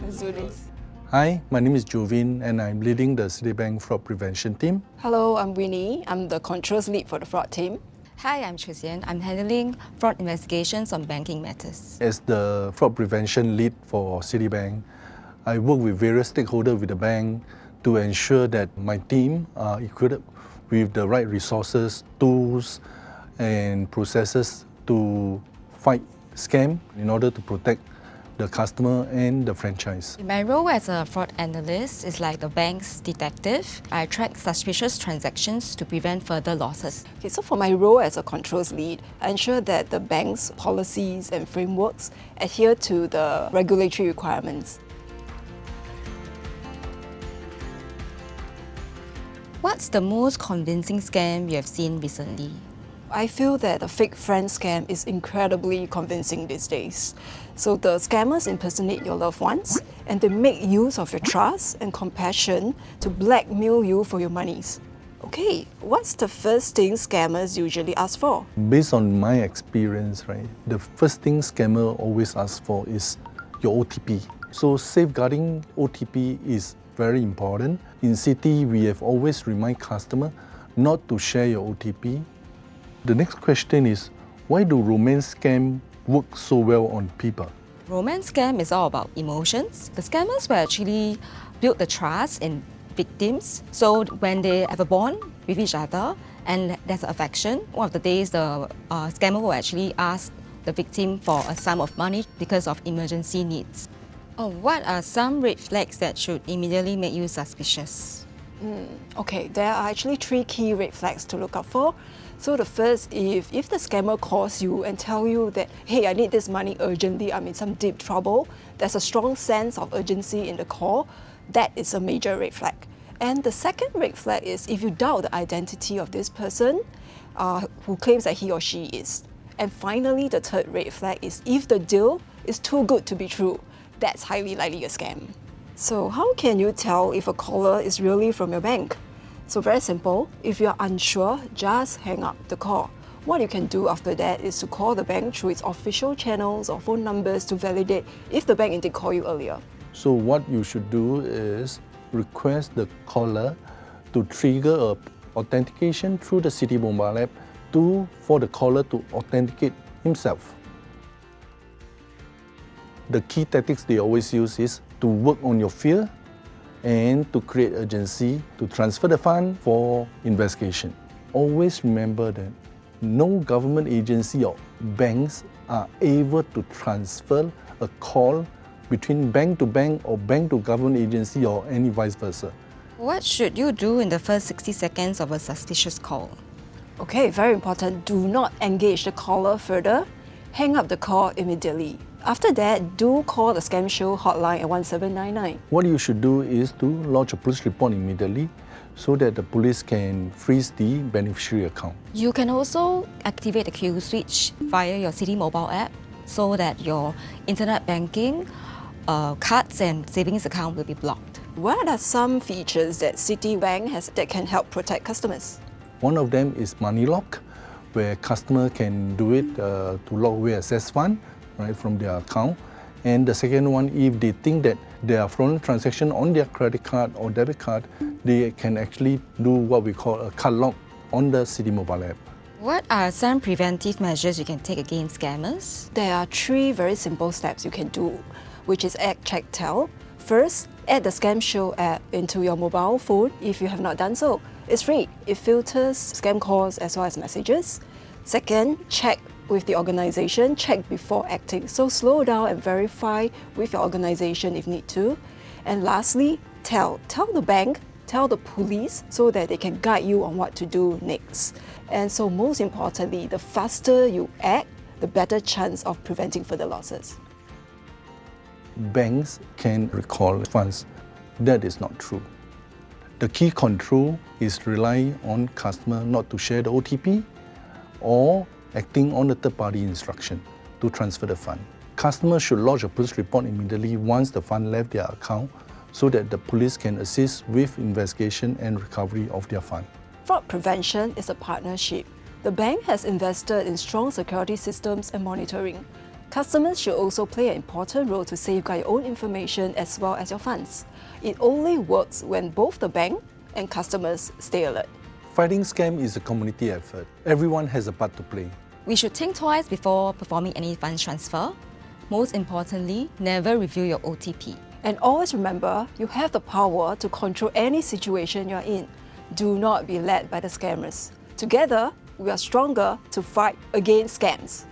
Let's do this. Hi, my name is Jovin and I'm leading the Citibank Fraud Prevention Team. Hello, I'm Winnie. I'm the controls lead for the fraud team. Hi, I'm Chusian. I'm handling fraud investigations on banking matters. As the fraud prevention lead for Citibank, I work with various stakeholders with the bank to ensure that my team are equipped with the right resources, tools, and processes to fight scam in order to protect the customer and the franchise. My role as a fraud analyst is like the bank's detective. I track suspicious transactions to prevent further losses. Okay, so for my role as a controls lead, I ensure that the bank's policies and frameworks adhere to the regulatory requirements. What's the most convincing scam you have seen recently? I feel that the fake friend scam is incredibly convincing these days. So the scammers impersonate your loved ones and they make use of your trust and compassion to blackmail you for your monies. Okay, what's the first thing scammers usually ask for? Based on my experience, right, the first thing scammer always asks for is your OTP. So safeguarding OTP is very important. In Citi, we have always remind customer not to share your OTP. The next question is, why do romance scam work so well on people? Romance scam is all about emotions. The scammers will actually build the trust in victims. So when they have a bond with each other and there's affection, one of the days the scammer will actually ask the victim for a sum of money because of emergency needs. What are some red flags that should immediately make you suspicious? Okay, there are actually 3 key red flags to look out for. So the first, if the scammer calls you and tell you that, hey, I need this money urgently, I'm in some deep trouble, there's a strong sense of urgency in the call, that is a major red flag. And the second red flag is if you doubt the identity of this person who claims that he or she is. And finally, the third red flag is if the deal is too good to be true, that's highly likely a scam. So how can you tell if a caller is really from your bank? So very simple, if you're unsure, just hang up the call. What you can do after that is to call the bank through its official channels or phone numbers to validate if the bank did call you earlier. So what you should do is request the caller to trigger a authentication through the Citi mobile app for the caller to authenticate himself. The key tactics they always use is to work on your fear and to create urgency to transfer the fund for investigation. Always remember that no government agency or banks are able to transfer a call between bank to bank or bank to government agency or any vice versa. What should you do in the first 60 seconds of a suspicious call? Okay, very important, do not engage the caller further. Hang up the call immediately. After that, do call the Scam Show hotline at 1799. What you should do is to lodge a police report immediately so that the police can freeze the beneficiary account. You can also activate the kill switch via your Citi mobile app so that your internet banking, cards and savings account will be blocked. What are some features that Citibank has that can help protect customers? One of them is money lock, where customer can do it to lock away access fund from their account. And the second one, if they think that there are fraudulent transactions on their credit card or debit card, they can actually do what we call a card lock on the Citi mobile app. What are some preventive measures you can take against scammers? There are 3 very simple steps you can do, which is add, check, tell. First, add the Scam Show app into your mobile phone if you have not done so. It's free. It filters scam calls as well as messages. Second, check with the organization, check before acting. So slow down and verify with your organization if need to. And lastly, tell the bank, tell the police so that they can guide you on what to do next. And so most importantly, the faster you act, the better chance of preventing further losses. Banks can recall funds. That is not true. The key control is rely on customer not to share the OTP or acting on the third-party instruction to transfer the fund. Customers should lodge a police report immediately once the fund left their account so that the police can assist with investigation and recovery of their fund. Fraud prevention is a partnership. The bank has invested in strong security systems and monitoring. Customers should also play an important role to safeguard your own information as well as your funds. It only works when both the bank and customers stay alert. Fighting scam is a community effort. Everyone has a part to play. We should think twice before performing any funds transfer. Most importantly, never reveal your OTP. And always remember, you have the power to control any situation you're in. Do not be led by the scammers. Together, we are stronger to fight against scams.